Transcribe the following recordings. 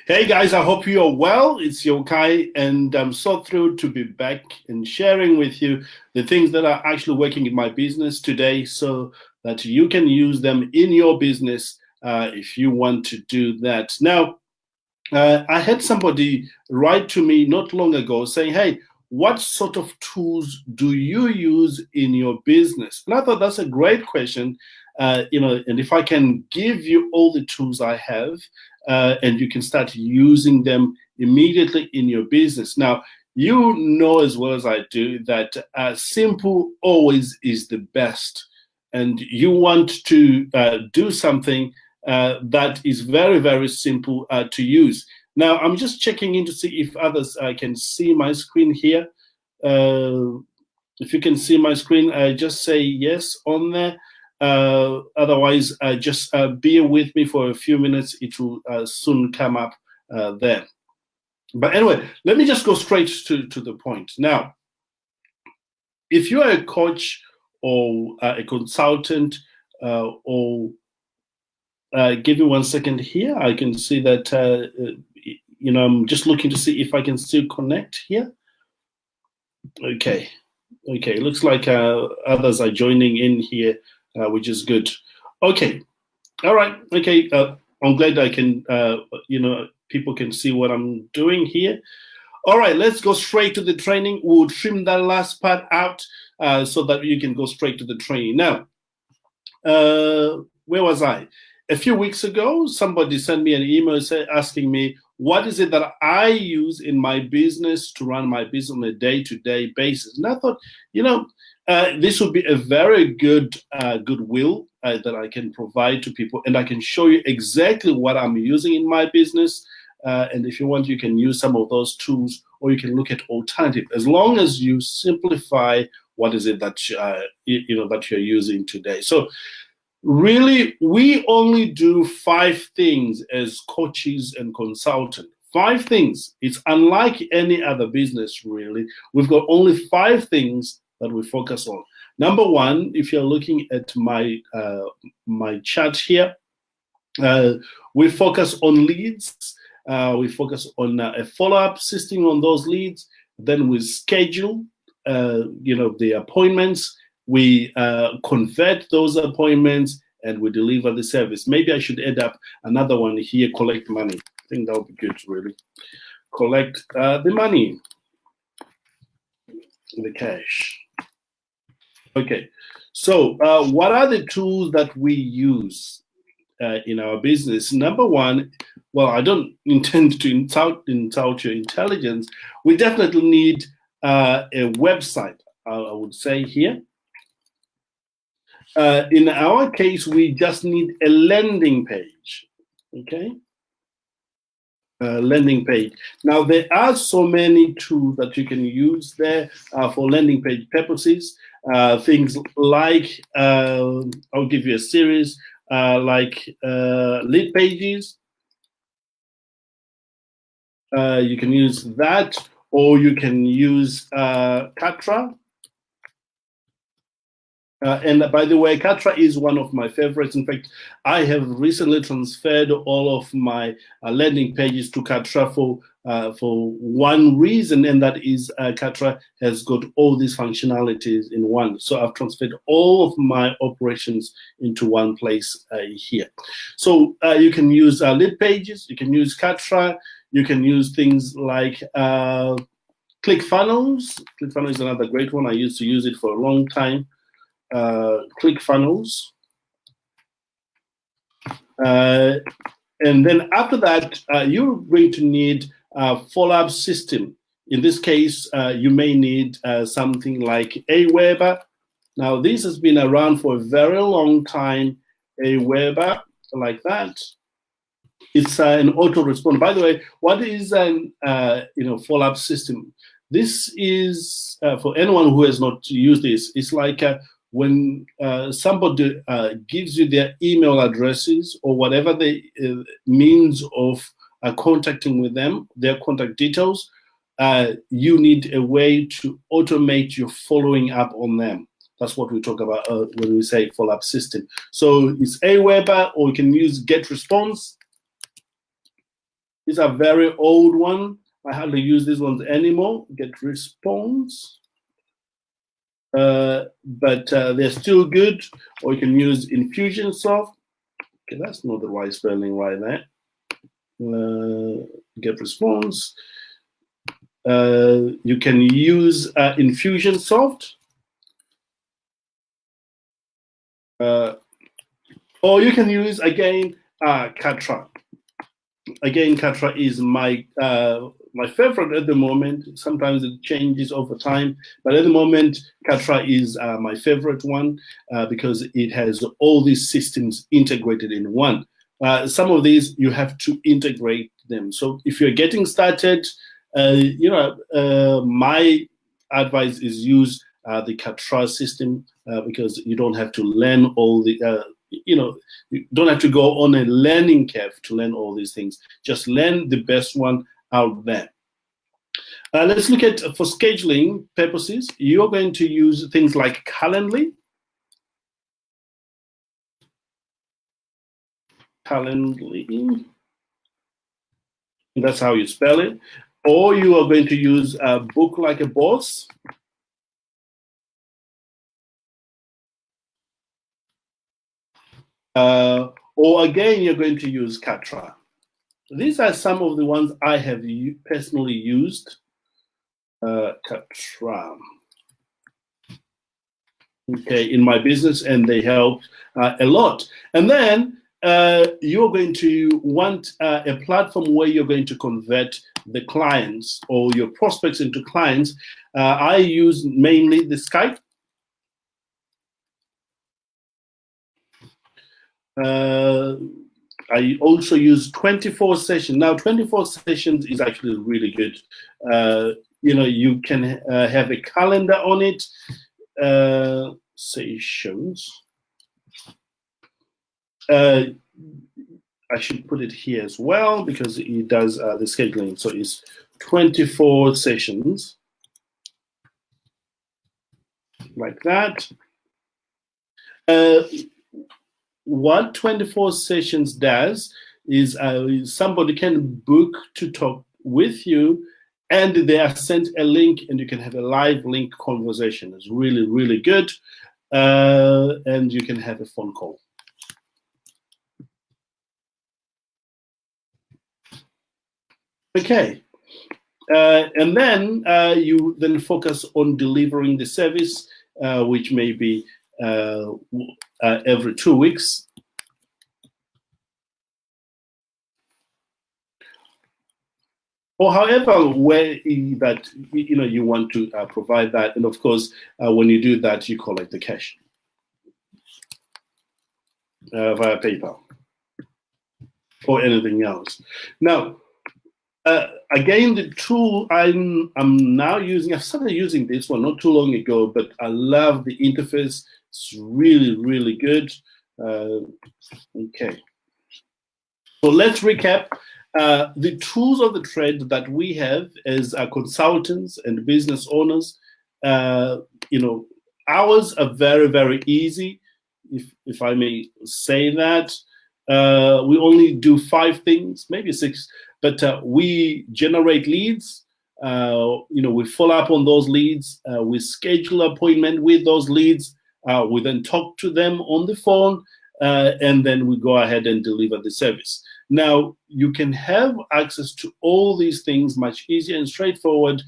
Hey guys, I hope you are well. It's Yeukai, and I'm so thrilled to be back and sharing with you the things that are actually working in my business today so that you can use them in your business if you want to do that. Now, I had somebody write to me not long ago saying, hey, what sort of tools do you use in your business? And I thought that's a great question. And if I can give you all the tools I have, and you can start using them immediately in your business. Now, you know as well as I do that simple always is the best. And you want to do something that is very, very simple to use. Now, I'm just checking in to see if others can see my screen here. If you can see my screen, just say yes on there. Otherwise, just bear with me for a few minutes. It will soon come up there. But anyway, let me just go straight to the point. Now, if you are a coach or a consultant or give me 1 second here. I can see that, I'm just looking to see if I can still connect here. Okay, looks like others are joining in here, which is good. Okay, all right, okay. I'm glad I can, people can see what I'm doing here. All right, let's go straight to the training. We'll trim that last part out so that you can go straight to the training. Now, where was I? A few weeks ago, somebody sent me an email asking me, what is it that I use in my business to run my business on a day-to-day basis? And I thought, this would be a very good goodwill that I can provide to people, and I can show you exactly what I'm using in my business. And if you want, you can use some of those tools, or you can look at alternative, as long as you simplify what is it that that you're using today. So really, we only do 5 things as coaches and consultants. 5 things. It's unlike any other business, really. We've got only 5 things that we focus on. Number 1, if you're looking at my my chart here, we focus on leads. We focus on a follow-up system on those leads. Then we schedule, the appointments. We convert those appointments, and we deliver the service. Maybe I should add up another one here, collect money. I think that would be good, really. Collect the money, the cash. Okay, so what are the tools that we use in our business? Number 1, well, I don't intend to insult your intelligence. We definitely need a website, I would say here. In our case, we just need a landing page, okay? Landing page. Now, there are so many tools that you can use there for landing page purposes. Things like, I'll give you a series, like lead pages. You can use that, or you can use Katra. And by the way, Katra is one of my favorites. In fact, I have recently transferred all of my landing pages to Katra for one reason, and that is Katra has got all these functionalities in one. So I've transferred all of my operations into one place here. So you can use lead pages, you can use Katra, you can use things like ClickFunnels. ClickFunnels is another great one. I used to use it for a long time. ClickFunnels. And then after that, you're going to need a follow-up system. In this case, you may need something like Aweber. Now, this has been around for a very long time, Aweber, like that. It's an autoresponder. By the way, what is an follow-up system? This is, for anyone who has not used this, it's like when somebody gives you their email addresses or whatever the means of contacting with them, their contact details, you need a way to automate your following up on them. That's what we talk about when we say follow-up system. So it's Aweber, or you can use GetResponse. These are very old one. I hardly use these ones anymore. Get response. But they're still good. Or you can use Infusionsoft. Okay, that's not the right spelling right there. Get response. You can use Infusionsoft. Or you can use, again, Katra. Again, Katra is my favorite at the moment. Sometimes it changes over time, but at the moment, Katra is my favorite one because it has all these systems integrated in one. Some of these you have to integrate them. So if you're getting started, my advice is use the Katra system because you don't have to learn all the you don't have to go on a learning curve to learn all these things. Just learn the best one out there. Let's look at, for scheduling purposes, you're going to use things like Calendly. Calendly. That's how you spell it. Or you are going to use Book Like a Boss. Or again, you're going to use Katra. These are some of the ones I have personally used. Katra. Okay, in my business, and they help a lot. And then you're going to want a platform where you're going to convert the clients or your prospects into clients. I use mainly the Skype. I also use 24 sessions. Now, 24 sessions is actually really good. You can have a calendar on it. Sessions. I should put it here as well because it does the scheduling. So it's 24 sessions, like that. What 24 sessions does is somebody can book to talk with you, and they are sent a link, and you can have a live link conversation. It's really, really good, and you can have a phone call. Okay, and then you then focus on delivering the service, which may be every 2 weeks. Or however way that you want to provide that, and of course, when you do that, you collect the cash via PayPal or anything else. Now, again, the tool I'm now using, I've started using this one not too long ago, but I love the interface. It's really, really good. Okay. So let's recap. The tools of the trade that we have as consultants and business owners, ours are very, very easy, if I may say that. We only do 5 things, maybe 6, but we generate leads. We follow up on those leads. We schedule appointment with those leads. We then talk to them on the phone, and then we go ahead and deliver the service. Now, you can have access to all these things much easier and straightforward,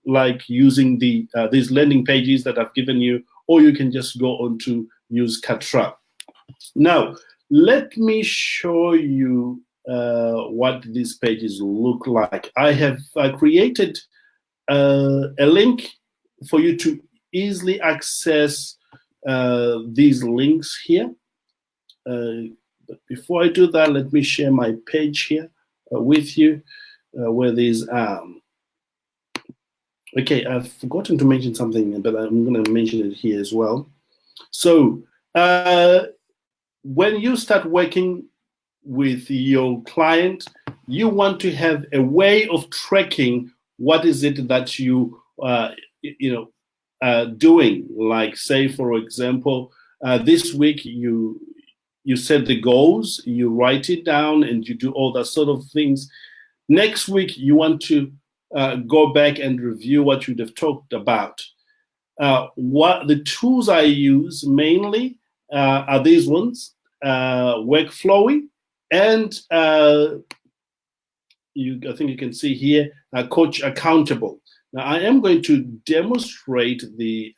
like using these landing pages that I've given you, or you can just go on to use Katra. Now, let me show you what these pages look like. I have created a link for you to easily access these links here. But before I do that, let me share my page here with you, where these okay, I've forgotten to mention something, but I'm going to mention it here as well. So when you start working with your client, you want to have a way of tracking what is it that you doing. Like, say, for example, this week you set the goals, you write it down, and you do all that sort of things. Next week, you want to go back and review what you'd have talked about. What the tools I use mainly are these ones, Workflowy, and I think you can see here, Coach Accountable. Now, I am going to demonstrate this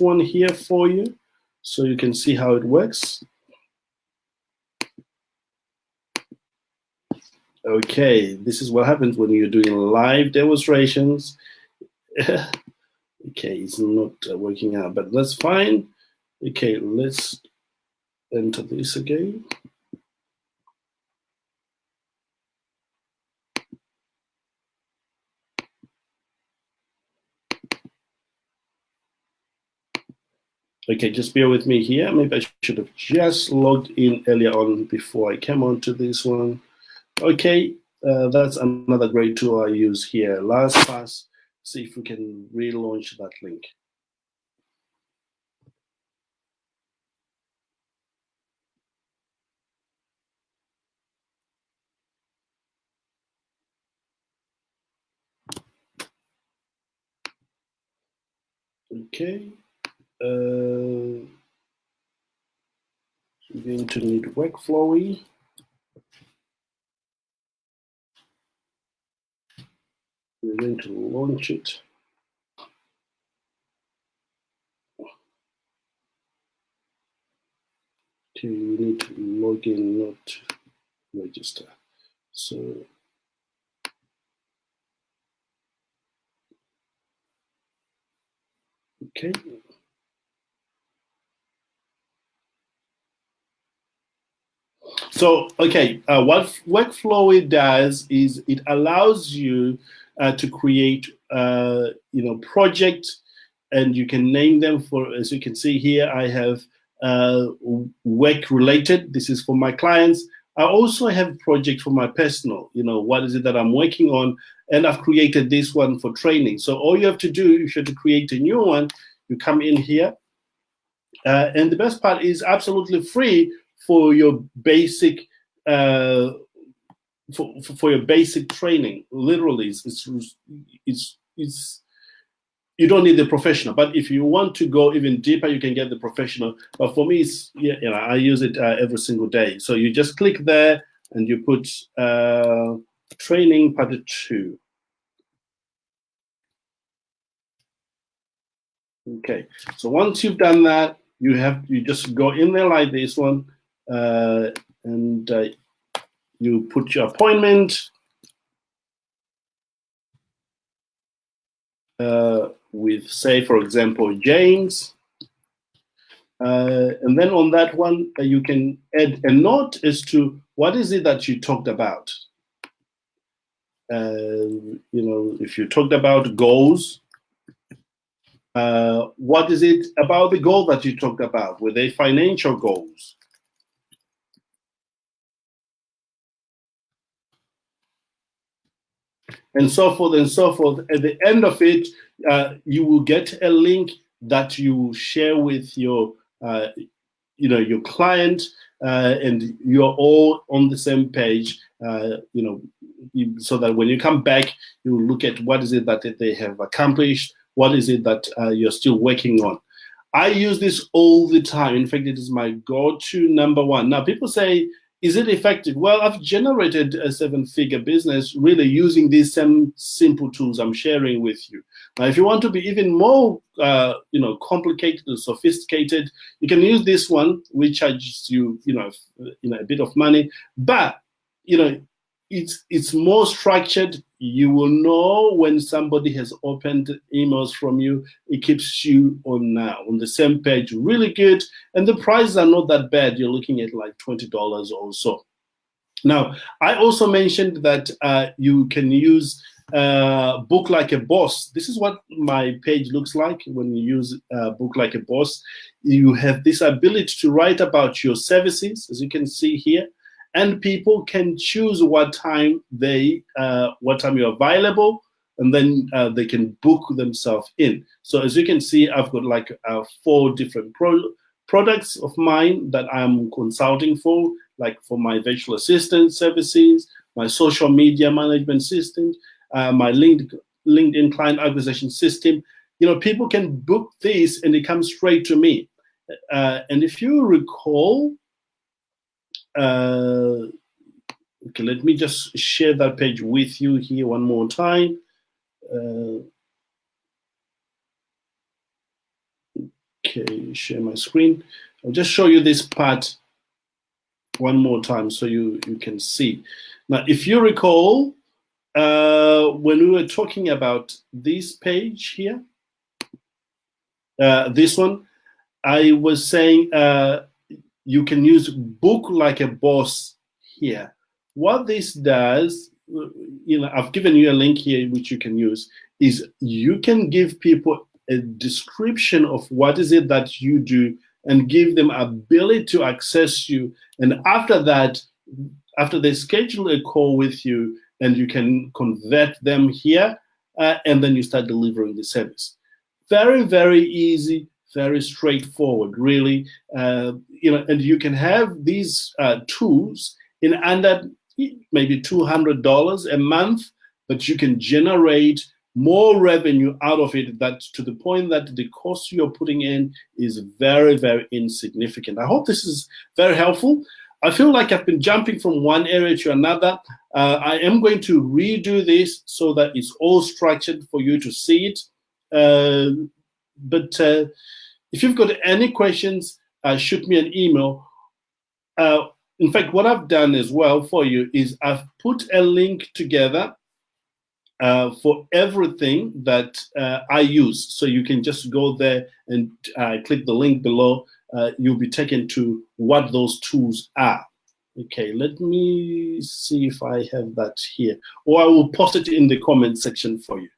one here for you, so you can see how it works. Okay, this is what happens when you're doing live demonstrations. Okay, it's not working out, but that's fine. Okay, let's enter this again. Okay, just bear with me here. Maybe I should have just logged in earlier on before I came onto this one. Okay, that's another great tool I use here. LastPass. See if we can relaunch that link. Okay. You're going to need Workflowy. We're going to launch it. Okay, you need to log in, not register. So, okay. So, okay, what Workflowy does is it allows you to create, projects, and you can name them for, as you can see here, I have work related. This is for my clients. I also have project for my personal, what is it that I'm working on? And I've created this one for training. So all you have to do, if you have to create a new one, you come in here. And the best part is absolutely free for your basic for your basic training. Literally, it's you don't need the professional, but if you want to go even deeper, you can get the professional. But for me, it's I use it every single day. So you just click there and you put training part 2. Okay, so once you've done that, you just go in there like this one, and you put your appointment with, say, for example, James. And then on that one, you can add a note as to what is it that you talked about. If you talked about goals, what is it about the goal that you talked about? Were they financial goals? And so forth and so forth. At the end of it, you will get a link that you share with your your client, and you're all on the same page, so that when you come back, you look at what is it that they have accomplished, what is it that you're still working on. I use this all the time. In fact, it is my go-to number one. Now, people say, is it effective? Well, I've generated a 7-figure business really using these same simple tools I'm sharing with you. Now, if you want to be even more, complicated or sophisticated, you can use this one, which charges you, a bit of money. But, it's more structured. You will know when somebody has opened emails from you. It keeps you on the same page. Really good. And the prices are not that bad. You're looking at like $20 or so. Now, I also mentioned that you can use Book Like a Boss. This is what my page looks like when you use Book Like a Boss. You have this ability to write about your services, as you can see here. And people can choose what time you're available, and then they can book themselves in. So as you can see, I've got like 4 different products of mine that I'm consulting for, like for my virtual assistant services, my social media management system, my LinkedIn client acquisition system. People can book this and it comes straight to me. And if you recall, okay, let me just share that page with you here one more time. Okay, share my screen. I'll just show you this part one more time so you can see. Now, if you recall, when we were talking about this page here, this one, I was saying you can use book like a boss here. What this does, I've given you a link here which you can use, is you can give people a description of what is it that you do and give them ability to access you. And after that, after they schedule a call with you, and you can convert them here, and then you start delivering the service. Very, very easy, very straightforward, really. And you can have these tools in under maybe $200 a month, but you can generate more revenue out of it, that to the point that the cost you're putting in is very, very insignificant. I hope this is very helpful. I feel like I've been jumping from one area to another. I am going to redo this so that it's all structured for you to see it. But if you've got any questions, shoot me an email. In fact, what I've done as well for you is I've put a link together for everything that I use. So you can just go there and click the link below. You'll be taken to what those tools are. Okay, let me see if I have that here, or I will post it in the comment section for you.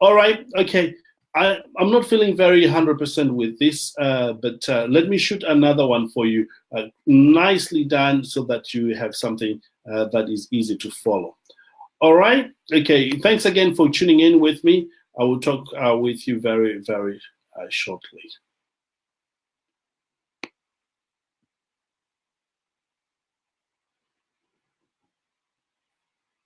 All right, okay. I'm not feeling very 100% with this, but let me shoot another one for you, nicely done, so that you have something that is easy to follow. All right, okay. Thanks again for tuning in with me. I will talk with you very, very shortly.